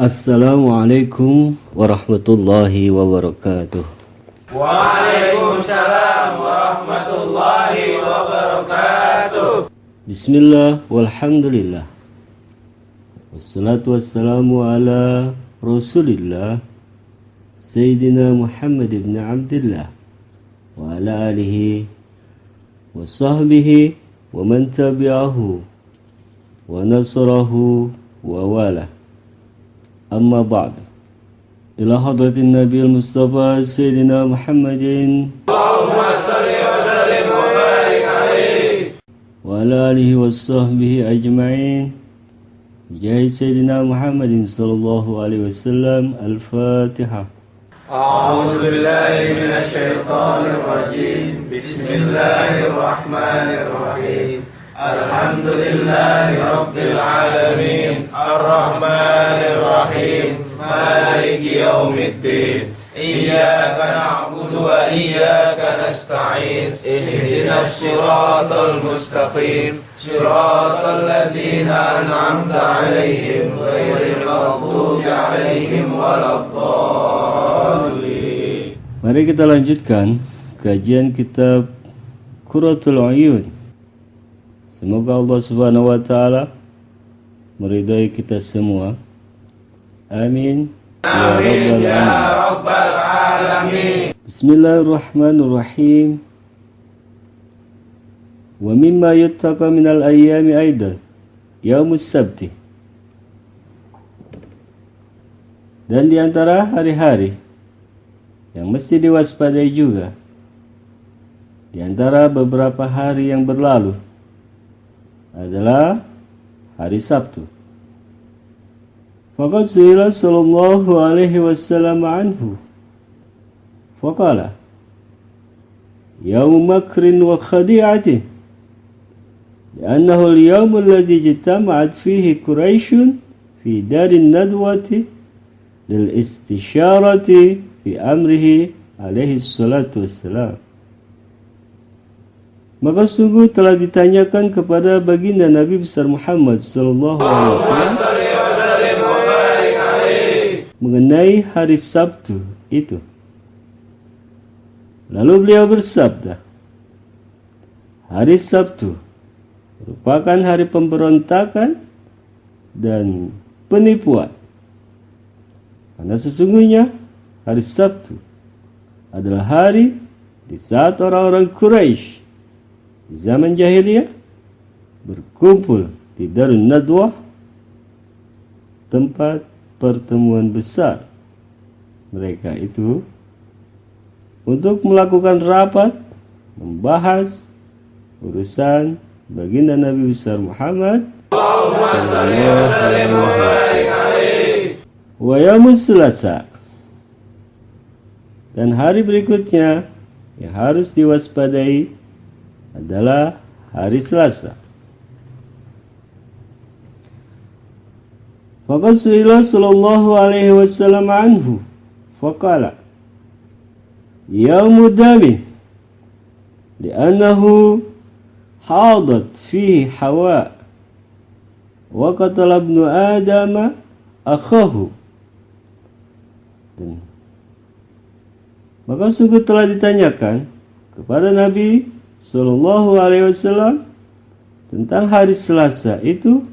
Assalamualaikum warahmatullahi wabarakatuh. Waalaikumsalam warahmatullahi wabarakatuh. Bismillah walhamdulillah. Wassalatu wassalamu ala Rasulillah Sayyidina Muhammad ibn Abdullah wa ala alihi wa sahbihi wa man tabi'ahu wa nasarahu wa wala. Amma ba'd. Ila hadratin Nabi al-Mustafa Sayyidina Muhammadin Allahumma salli wa sallim wa barik alaihi wa ala alihi wa sahbihi ajma'in. Jai Sayyidina Muhammadin sallallahu alaihi wasallam. Al-Fatihah. A'udzu billahi minasy syaithanir rajim. Bismillahirrahmanirrahim. Alhamdulillahi rabbil alamin. Ar-Rahmanir Rahim. Maliki yaumiddin. Iyyaka na'budu wa iyyaka nasta'in. Ihdinas siratal mustaqim. Siratal ladzina an'amta 'alaihim ghairil maghdubi 'alaihim waladdallin. Mari kita lanjutkan kajian kitab Qurratul Uyun. Semoga Allah Subhanahu wa taala meridai kita semua. Amin. Amin ya rabbal alamin. Bismillahirrahmanirrahim. Wa mimma yuttaqa minal ayyami aidan yaumus sabti. Dan di antara hari-hari yang mesti diwaspadai juga, di antara beberapa hari yang berlalu adalah hari Sabtu. Faqad su'ila sallallahu alaihi wasallam anhu faqala yaum makrin wa khadi'atin li'annahu al-yawm alladhi ijtama'at fihi Quraish fi darin nadwati lil istisharati fi amrihi alaihi salatu wassalam. Maka sungguh telah ditanyakan kepada baginda Nabi besar Muhammad sallallahu alaihi wasallam mengenai hari Sabtu itu. Lalu beliau bersabda, hari Sabtu merupakan hari pemberontakan dan penipuan. Karena sesungguhnya hari Sabtu adalah hari di saat orang-orang Quraisy di zaman jahiliyah berkumpul di Darun Nadwah, tempat pertemuan besar mereka itu, untuk melakukan rapat membahas urusan baginda Nabi besar Muhammad wa yaumus Selasa. Dan hari berikutnya yang harus diwaspadai adalah hari Selasa. Faqad su'ila sallallahu alaihi wasallam anhu faqala yaumud dami li'annahu hadat fihi Hawa wa qatala ibnu Adam akhahu. Maka sungguh telah ditanyakan kepada Nabi sallallahu alaihi wasallam tentang hari Selasa itu.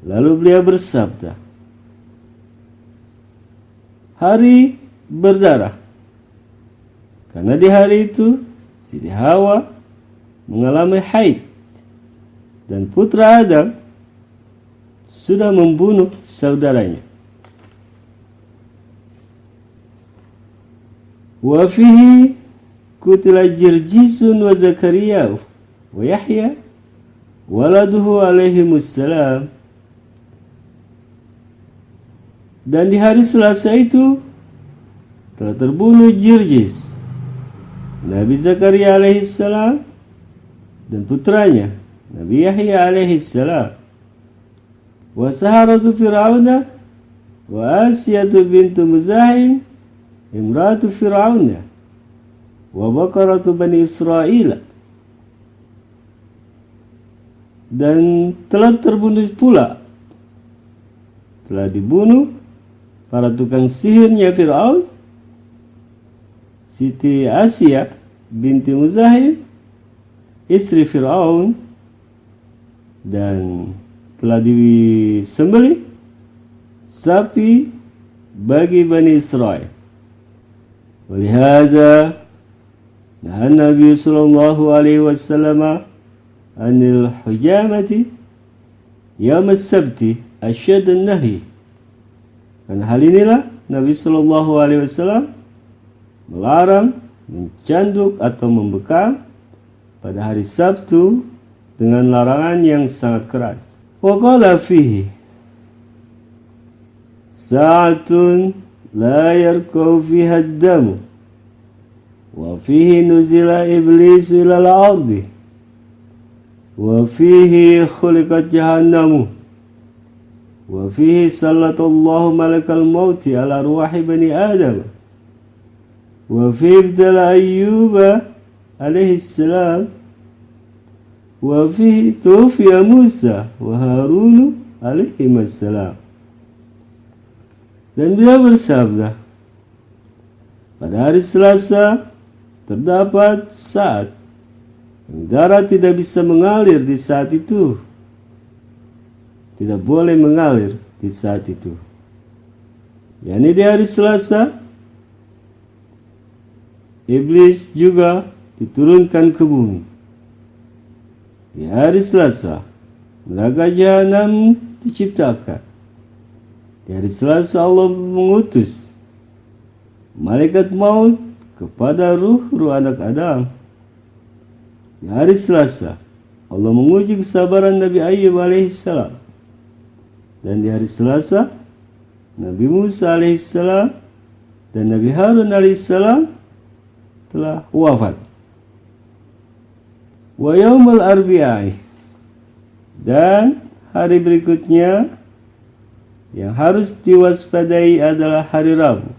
Lalu beliau bersabda, hari berdarah, karena di hari itu Siti Hawa mengalami haid dan putra Adam sudah membunuh saudaranya. Wa fihi qutila Jirjisun wa Zakaria wa Yahya waladuhu alaihimussalam. Dan di hari Selasa itu telah terbunuh Jirjis, Nabi Zakaria alaihissalam, dan putranya Nabi Yahya alaihissalam, wa saharatu Fir'auna wa Asiyatu bintu Muzahim imratu Fir'auna wa bakaratu Bani Israel. Dan telah terbunuh pula telah dibunuh para tukang sihirnya Fir'aun, Siti Asia binti Muzahim, istri Fir'aun, dan telah disembelih sapi bagi Bani Israel. Walihada naha Nabi sallallahu alaihi wasallam anil hujamati yaum as-sabti asyad an-nahi. Karena hal inilah Nabi sallallahu alaihi wasallam melarang mencanduk atau membekam pada hari Sabtu dengan larangan yang sangat keras. Wa qala fihi sa'atun la yarkau fiha ad-damu wa fihi nuzila iblis ila al-ardi wa fihi khuliqat jahannamu wa fihi sallallahu malakal mauti ala ruhi bani adam wa fihi ibtala ayyuba alaihi salam wa fihi tufiya Musa wa Harun alaihi salam. Dan beliau bersabda, pada hari Selasa terdapat saat darah tidak bisa mengalir di saat itu, tidak boleh mengalir di saat itu, yakni di hari Selasa. Iblis juga diturunkan ke bumi. Di hari Selasa neraka jahanam diciptakan. Di hari Selasa Allah mengutus malaikat maut kepada ruh anak Adam. Di hari Selasa Allah menguji kesabaran Nabi Ayyub alaihissalam. Dan di hari Selasa Nabi Musa alaihissalam dan Nabi Harun alaihissalam telah wafat. Wa yaumul arbi'i, dan hari berikutnya yang harus diwaspadai adalah hari Rabu.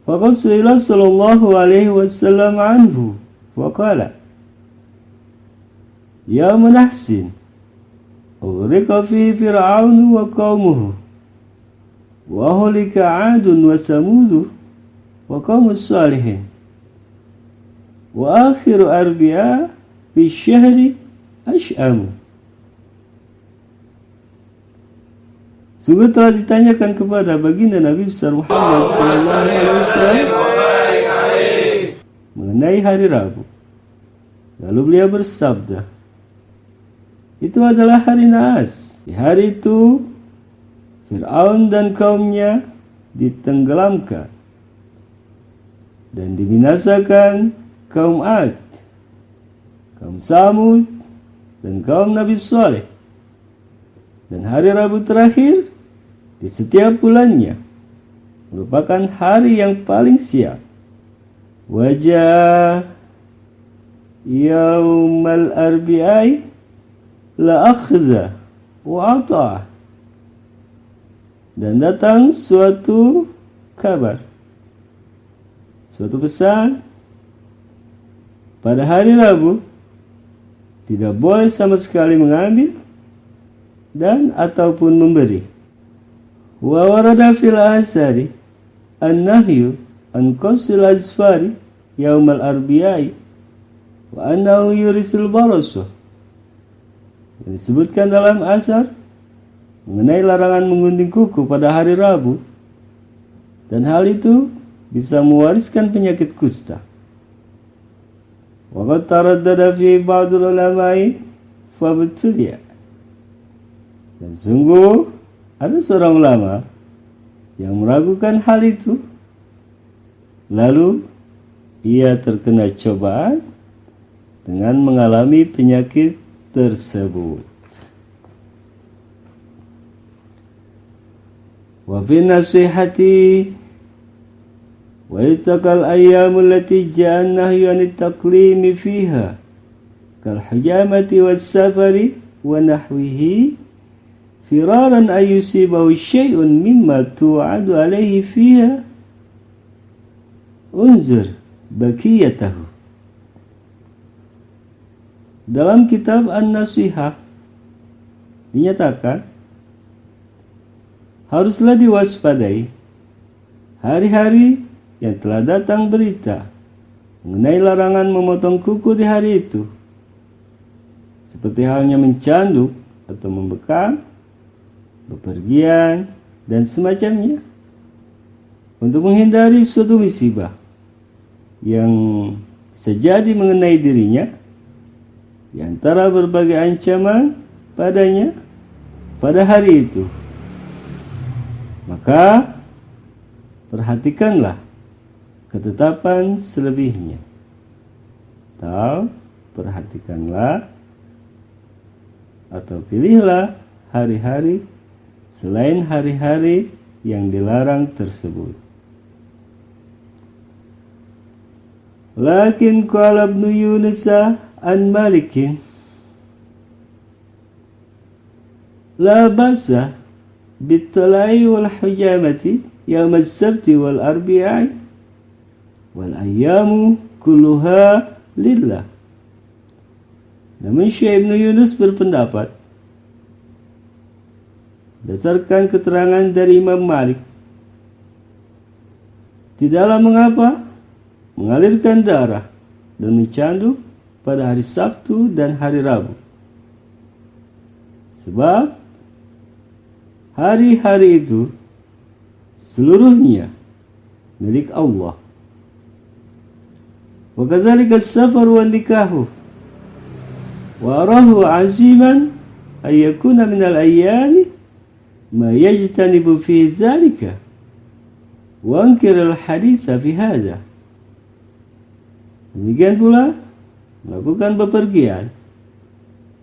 Faqad su'ila sallallahu alaihi wasallam anhu wa qala ya munahsin ughriqa fi fir'aun wa qaumuhu wa hulika 'adun wa samud wa qaumus salihin wa akhiru arbi'a fi syahri ash'am. Sungguh telah ditanyakan kepada baginda Nabi besar Muhammad SAW mengenai hari Rabu. Lalu beliau bersabda, itu adalah hari Naas. Di hari itu Fir'aun dan kaumnya ditenggelamkan dan dibinasakan kaum Ad, kaum Samud, dan kaum Nabi Saleh. Dan hari Rabu terakhir di setiap bulannya merupakan hari yang paling siap. Wajah yaumal arbi'i la akhza wa ata', dan datang suatu kabar, suatu pesan pada hari Rabu tidak boleh sama sekali mengambil dan ataupun memberi. Wa warada fil asari an-nahyu an qasil asfari yaumal arbi'i wa annahu yurisul barasah. Disebutkan dalam asar mengenai larangan menggunting kuku pada hari Rabu, dan hal itu bisa mewariskan penyakit kusta. Wa qad taraddada fi ba'dul ulama'i fabtuliya. Dan sungguh ada seorang ulama yang meragukan hal itu, lalu ia terkena cobaan dengan mengalami penyakit tersebut. Wa fi nasihati wa ittaqal ayyamul lati ja'an nahyu anit taqlimi fiha kal hijamati was safari wa nahwihi firaran ayyusibahu syai'un mimma tu'adu alaihi fiha unzur bakiyatahu. Dalam kitab An-Nasihah dinyatakan haruslah diwaspadai hari-hari yang telah datang berita mengenai larangan memotong kuku di hari itu, seperti halnya mencanduk atau membekam, bepergian, dan semacamnya, untuk menghindari suatu musibah yang bisa jadi mengenai dirinya, di antara berbagai ancaman padanya pada hari itu. Maka perhatikanlah ketetapan selebihnya, atau perhatikanlah atau pilihlah hari-hari selain hari-hari yang dilarang tersebut. Lakin qala Ibnu Yunus an Malikin, la basa bittalai wal hujamati yawm as-sabti wal arbi'i wal ayyamu kulluha lillah. Namun Syekh Ibnu Yunus berpendapat, berdasarkan keterangan dari Imam Malik, tidaklah mengapa mengalirkan darah dan mencanduk pada hari Sabtu dan hari Rabu, sebab hari-hari itu seluruhnya milik Allah. Wa kadzalika as-safar wa nikahu wa arahu aziman ay yakuna min al-ayyami ma yajtanibu fi zalika wa ankir al-haditha fi hadha. Demikian pula melakukan bepergian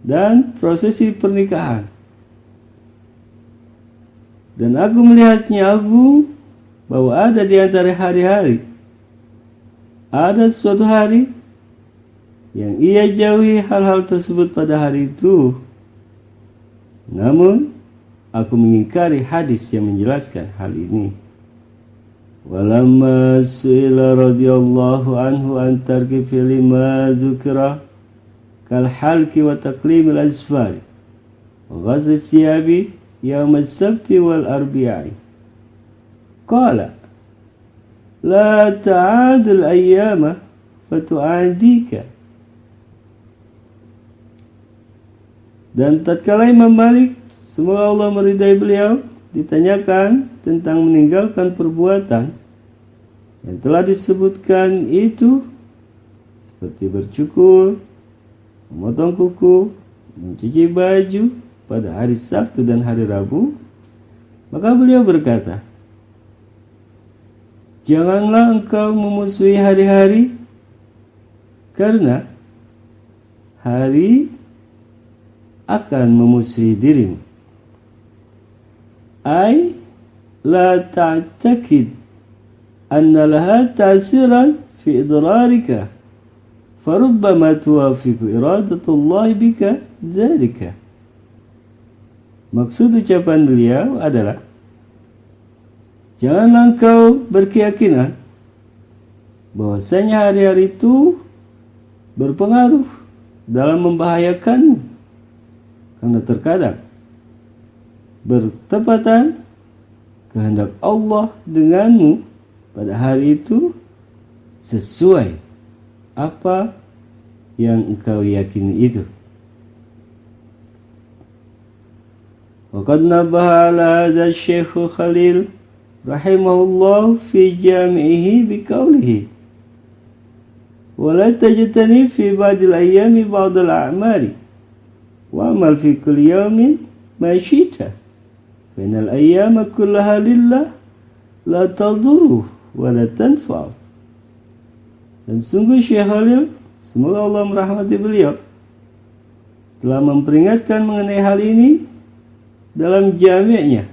dan prosesi pernikahan. Dan aku melihatnya agung bahwa ada di antara hari-hari ada suatu hari yang ia jauhi hal-hal tersebut pada hari itu. Namun aku mengingkari hadis yang menjelaskan hal ini. Walamma su'ila radhiyallahu anhu an tarki fi'li ma dzukira kal halqi wa taqlimil azfari wa ghazli siyabi yawm as-sabti wal arbi'i, qala la ta'adul ayyama fatu'adika. Dan tatkala Imam Malik, semoga Allah meridai beliau, ditanyakan tentang meninggalkan perbuatan yang telah disebutkan itu, seperti bercukur, memotong kuku, mencuci baju pada hari Sabtu dan hari Rabu, maka beliau berkata, janganlah engkau memusuhi hari-hari, karena hari akan memusuhi dirimu. Ay la ta'takid anna laha ta'siran fi idrarika farubbama tuwafiqu iradatullah bika dzalika. Maksud ucapan beliau adalah, janganlah engkau berkeyakinan bahwasanya hari-hari itu berpengaruh dalam membahayakanmu, karena terkadang bertepatan kehendak Allah denganmu pada hari itu sesuai apa yang engkau yakini itu. Waqad nabaha ala hadha Syekh Khalil rahimahullah fi jami'ihi biqaulihi wa la tajtani fi ba'dil ayyami ba'dal a'mali wa amal fi kulli yawmin ma syi'ta fa innal ayyama kullaha lillah la tadurru wa la tanfa'u. Dan sungguh Syekh Khalil, semoga Allah merahmati beliau, telah memperingatkan mengenai hal ini dalam jami'nya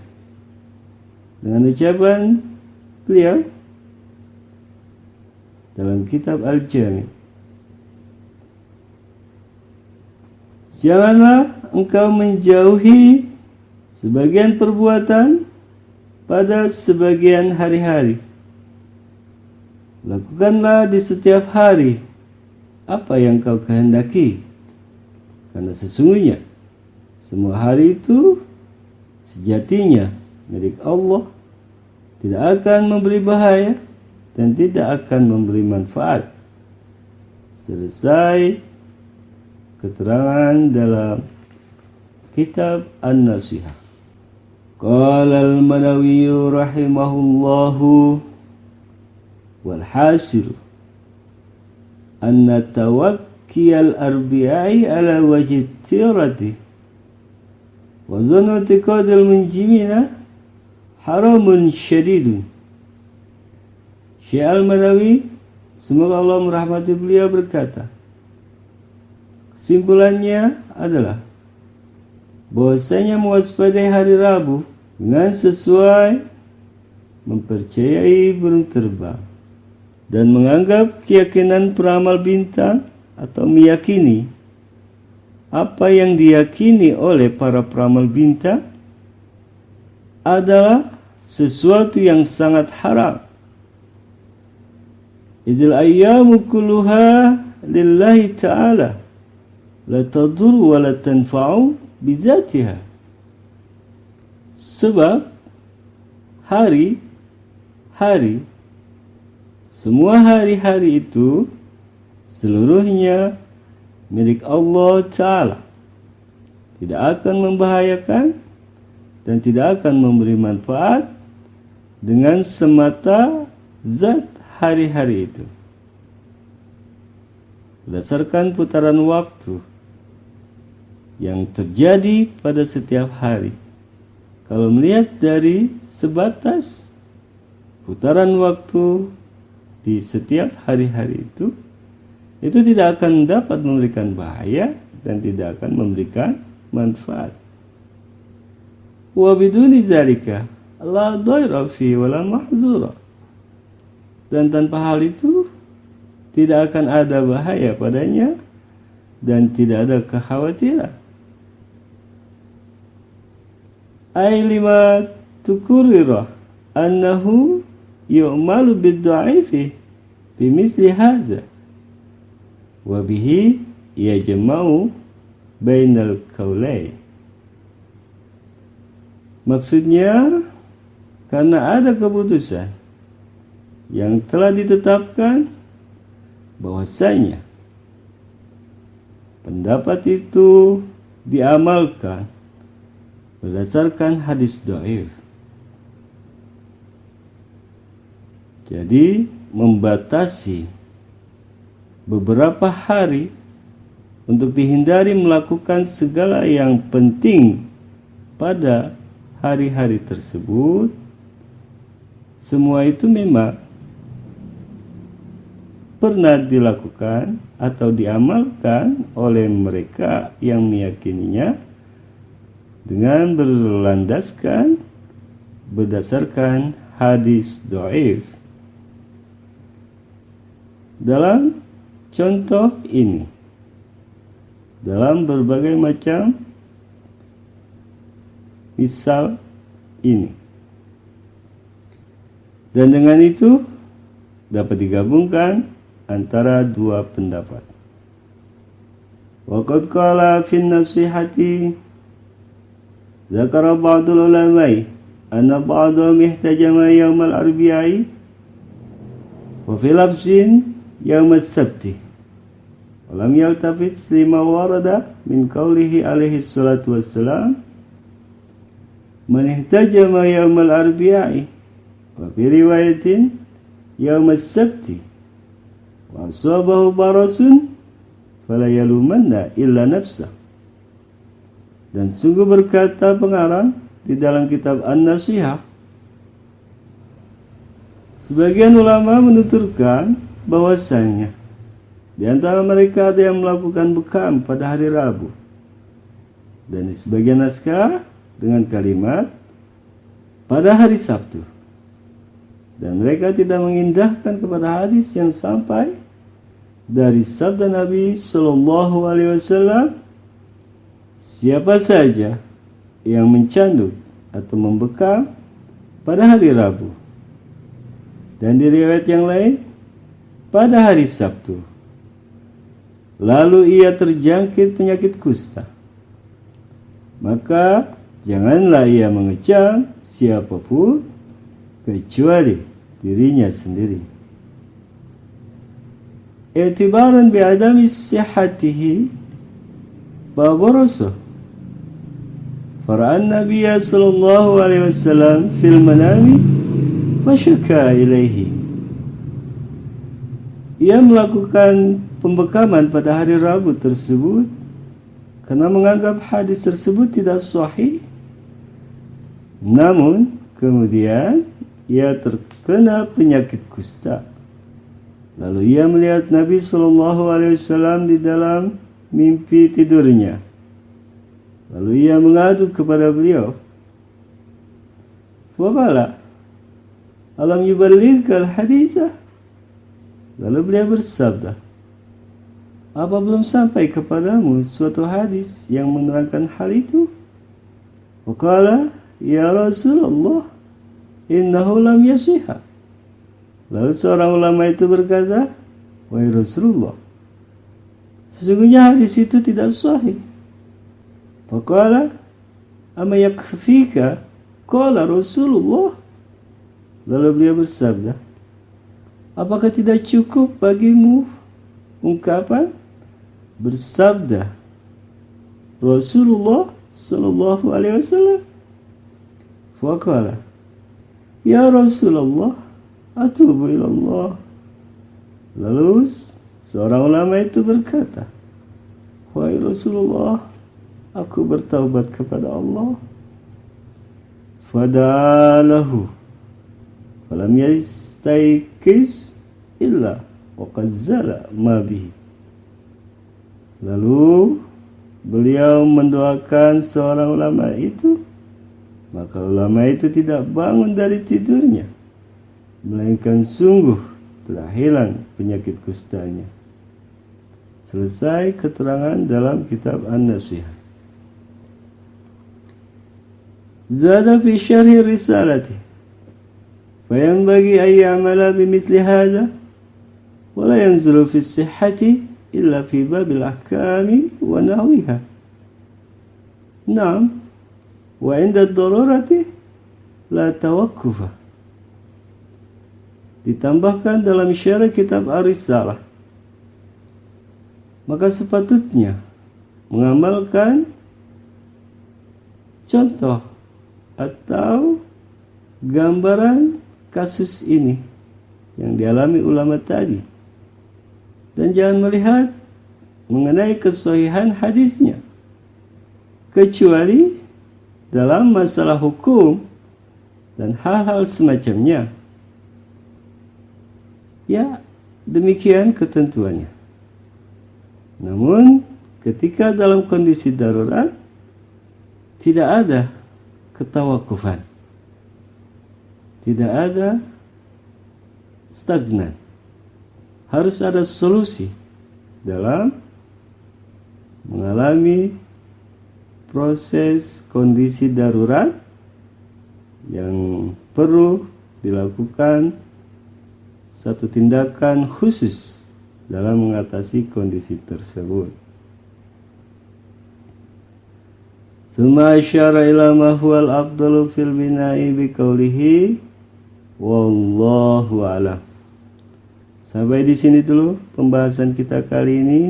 dengan ucapan beliau dalam kitab Al-Jami', janganlah engkau menjauhi sebagian perbuatan pada sebagian hari-hari. Lakukanlah di setiap hari apa yang kau kehendaki, karena sesungguhnya semua hari itu sejatinya milik Allah tidak akan memberi bahaya dan tidak akan memberi manfaat. Selesai keterangan dalam kitab An-Nasihah. Qala al-Manawi rahimahullahu wal hasil anna tawakki al-arbi'i ala wajhi tirati wa zanu i'tiqad al-munjimina haramun syadidun. Syekh Al-Manawi, semoga Allah merahmati beliau, berkata, kesimpulannya adalah bahwasanya mewaspadai hari Rabu dengan sesuai mempercayai burung terbang dan menganggap keyakinan peramal bintang atau meyakini apa yang diyakini oleh para peramal bintang adalah sesuatu yang sangat haram. Idzal ayyamu kulluha lillahi ta'ala la tadur wa la tanfa'u bizatiha. Sebab hari-hari, semua hari-hari itu seluruhnya milik Allah Ta'ala, tidak akan membahayakan dan tidak akan memberi manfaat dengan semata zat hari-hari itu. Berdasarkan putaran waktu yang terjadi pada setiap hari, kalau melihat dari sebatas putaran waktu di setiap hari-hari itu tidak akan dapat memberikan bahaya dan tidak akan memberikan manfaat. Wa biduni zalika la dhaira fi wala mahzura. Dan tanpa hal itu tidak akan ada bahaya padanya dan tidak ada kekhawatiran. Ay lima tukurira annahu yu'malu bid-dha'ifi bimisli hadza wa bihi yajma'u bainal qawlain. Maksudnya, karena ada keputusan yang telah ditetapkan bahwasanya pendapat itu diamalkan berdasarkan hadis dhaif. Jadi membatasi beberapa hari untuk dihindari melakukan segala yang penting pada hari-hari tersebut, semua itu memang pernah dilakukan atau diamalkan oleh mereka yang meyakininya dengan berlandaskan berdasarkan hadis dhaif. Dalam contoh ini, dalam berbagai macam misal ini, dan dengan itu dapat digabungkan antara dua pendapat. Wa qad qala fi an-nasihati zakara ba'dul ulama'i anna ba'dahum ihtajama yawm al-arbi'i wa fi lafzin yawm as-sabti wa lam yaltafit lima warada min qawlihi alaihi salatu wassalam man ihtajama yawm al-arbi'i wa fi riwayatin yawm as-sabti wa asabahu barasun fala yalumanna illa nafsah. Dan sungguh berkata pengarang di dalam kitab An-Nasihah, sebagian ulama menuturkan bahwasanya di antara mereka ada yang melakukan bekam pada hari Rabu, dan di sebagian naskah dengan kalimat pada hari Sabtu. Dan mereka tidak mengindahkan kepada hadis yang sampai dari sabda Nabi Shallallahu Alaihi Wasallam, siapa saja yang mencanduk atau membekam pada hari Rabu, dan di riwayat yang lain pada hari Sabtu, lalu ia terjangkit penyakit kusta, maka Janganlah ia mengecam siapapun kecuali dirinya sendiri. I'tibaran bi'adami sihhatihi babarasa fara'an Nabiya sallallahu alaihi wasallam fil manami fasyaka ilaihi. Ia melakukan pembekaman pada hari Rabu tersebut karena menganggap hadis tersebut tidak sahih. Namun kemudian ia terkena penyakit kusta. Lalu ia melihat Nabi SAW di dalam mimpi tidurnya. Lalu ia mengadu kepada beliau. Waqala, alam yuballighkal hadisah? Lalu beliau bersabda, apa belum sampai kepadamu suatu hadis yang menerangkan hal itu? Waqala, ya Rasulullah, innahu lam yasihha. Lalu seorang ulama itu berkata, wahai Rasulullah, sesungguhnya hadis itu tidak sahih. Faqala, ama yakfika? Qala Rasulullah. Lalu beliau bersabda, apakah tidak cukup bagimu ungkapan bersabda Rasulullah sallallahu alaihi wasallam? Faqala, ya Rasulullah, atubu ilallah. Lalu seorang ulama itu berkata, wahai Rasulullah, aku bertaubat kepada Allah. Fada'alahu falam yastayqiz illa waqad zala ma bihi. Lalu beliau mendoakan seorang ulama itu, maka ulama itu tidak bangun dari tidurnya, melainkan sungguh telah hilang penyakit kustanya. Selesai keterangan dalam kitab An-Nasihah. Zada fi syarhi risalati fayanbaghi an ya'mala bimithli hadha wa la yanzuru fi sihhati illa fi babil ahkami wa nahwiha. Naam, wa inda ad-darurati la tawakkufa. Ditambahkan dalam syarah kitab Ar-Risalah, maka sepatutnya mengamalkan contoh atau gambaran kasus ini yang dialami ulama tadi, dan jangan melihat mengenai kesahihan hadisnya kecuali dalam masalah hukum dan hal-hal semacamnya. Ya, demikian ketentuannya. Namun ketika dalam kondisi darurat tidak ada ketawakufan, tidak ada stagnan, harus ada solusi dalam mengalami proses kondisi darurat yang perlu dilakukan satu tindakan khusus dalam mengatasi kondisi tersebut. Tsumma asyara ila ma huwal afdalu fil bina'i biqaulihi wallahu a'lam. Sampai di sini dulu pembahasan kita kali ini.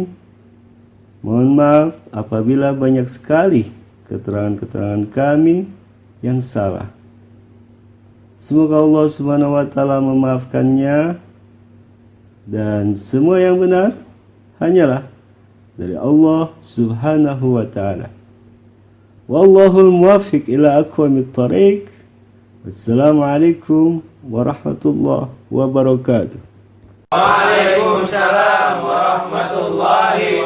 Mohon maaf apabila banyak sekali keterangan-keterangan kami yang salah. Semoga Allah Subhanahu wa taala memaafkannya, dan semua yang benar hanyalah dari Allah Subhanahu wa taala. Wallahul muwaffiq ila aqwamit thariq. Wassalamualaikum warahmatullahi wabarakatuh. Waalaikumsalam warahmatullahi